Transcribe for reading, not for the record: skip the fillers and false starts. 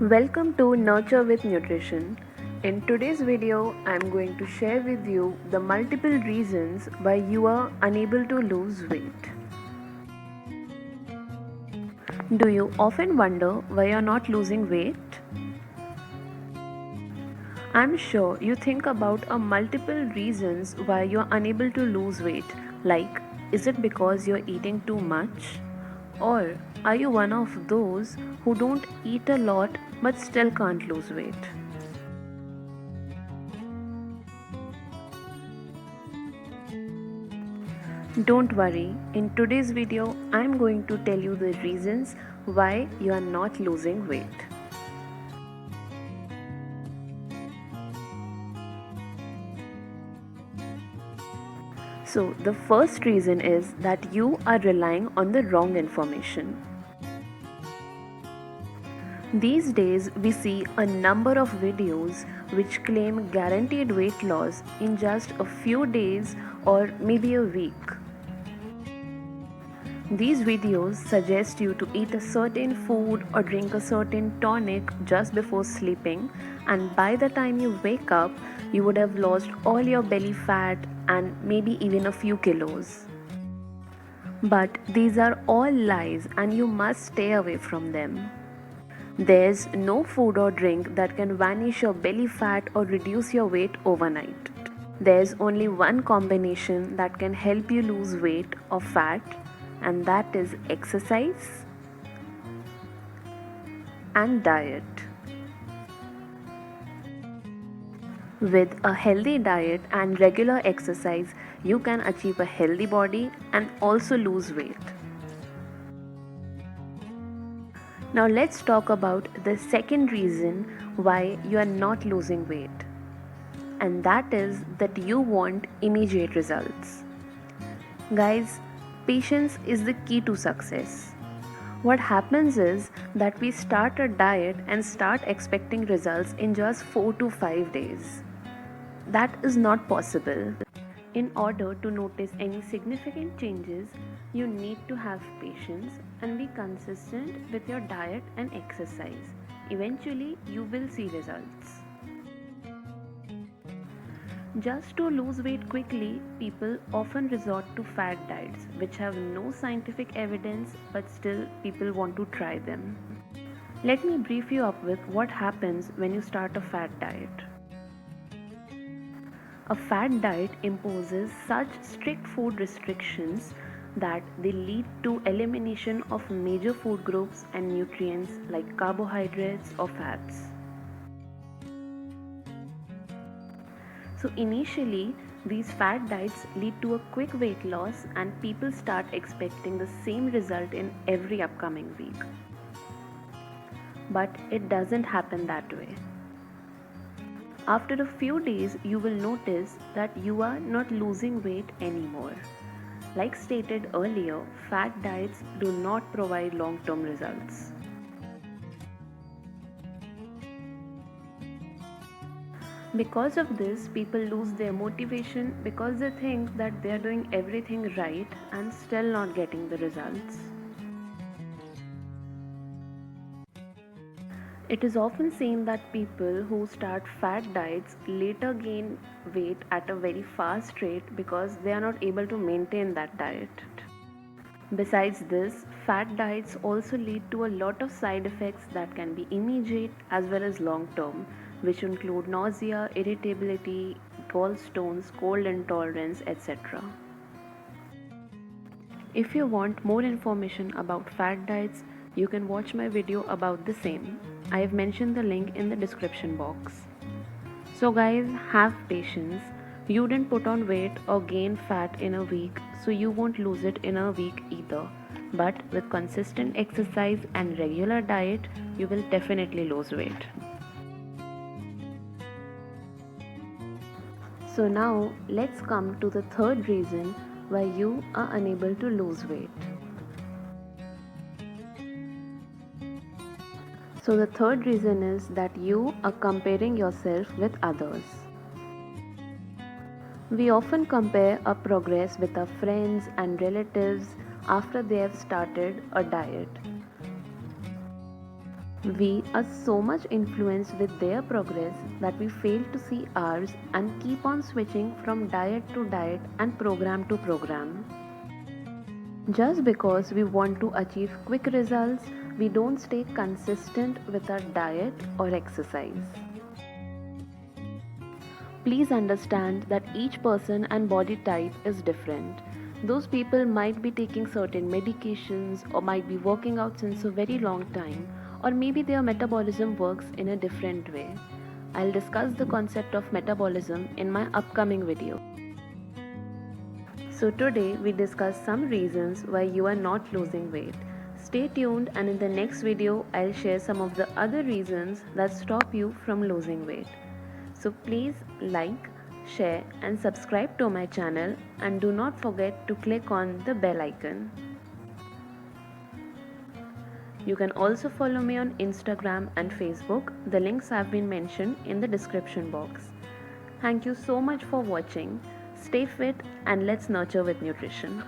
Welcome to Nurture with Nutrition. In today's video, I'm going to share with you the multiple reasons why you are unable to lose weight. Do you often wonder why you're not losing weight? I'm sure you think about a multiple reasons why you're unable to lose weight. Like, is it because you're eating too much? Or are you one of those who don't eat a lot but still can't lose weight? Don't worry, in today's video, I'm going to tell you the reasons why you are not losing weight. So, the first reason is that you are relying on the wrong information. These days, we see a number of videos which claim guaranteed weight loss in just a few days or maybe a week. These videos suggest you to eat a certain food or drink a certain tonic just before sleeping, and by the time you wake up, you would have lost all your belly fat and maybe even a few kilos. But these are all lies and you must stay away from them. There's no food or drink that can vanish your belly fat or reduce your weight overnight. There's only one combination that can help you lose weight or fat, and that is exercise and diet. With a healthy diet and regular exercise, you can achieve a healthy body and also lose weight. Now let's talk about the second reason why you are not losing weight, and that is that you want immediate results. Guys, patience is the key to success. What happens is that we start a diet and start expecting results in just 4 to 5 days. That is not possible. In order to notice any significant changes, you need to have patience and be consistent with your diet and exercise. Eventually, you will see results. Just to lose weight quickly, people often resort to fad diets, which have no scientific evidence, but still people want to try them. Let me brief you up with what happens when you start a fad diet. A fad diet imposes such strict food restrictions that they lead to elimination of major food groups and nutrients like carbohydrates or fats. So initially, these fad diets lead to a quick weight loss and people start expecting the same result in every upcoming week. But it doesn't happen that way. After a few days, you will notice that you are not losing weight anymore. Like stated earlier, fad diets do not provide long-term results. Because of this, people lose their motivation because they think that they are doing everything right and still not getting the results. It is often seen that people who start fad diets later gain weight at a very fast rate because they are not able to maintain that diet. Besides this, fad diets also lead to a lot of side effects that can be immediate as well as long term, which include nausea, irritability, gallstones, cold intolerance, etc. If you want more information about fad diets, you can watch my video about the same. I have mentioned the link in the description box. So guys, have patience. You didn't put on weight or gain fat in a week, so you won't lose it in a week either. But with consistent exercise and regular diet, you will definitely lose weight. So now let's come to the third reason why you are unable to lose weight. So the third reason is that you are comparing yourself with others. We often compare our progress with our friends and relatives after they have started a diet. We are so much influenced with their progress that we fail to see ours and keep on switching from diet to diet and program to program. Just because we want to achieve quick results, we don't stay consistent with our diet or exercise. Please understand that each person and body type is different. Those people might be taking certain medications or might be working out since a very long time, or maybe their metabolism works in a different way. I'll discuss the concept of metabolism in my upcoming video. So today we discuss some reasons why you are not losing weight. Stay tuned, and in the next video I'll share some of the other reasons that stop you from losing weight. So please like, share and subscribe to my channel, and do not forget to click on the bell icon. You can also follow me on Instagram and Facebook. The links have been mentioned in the description box. Thank you so much for watching. Stay fit and let's nurture with nutrition.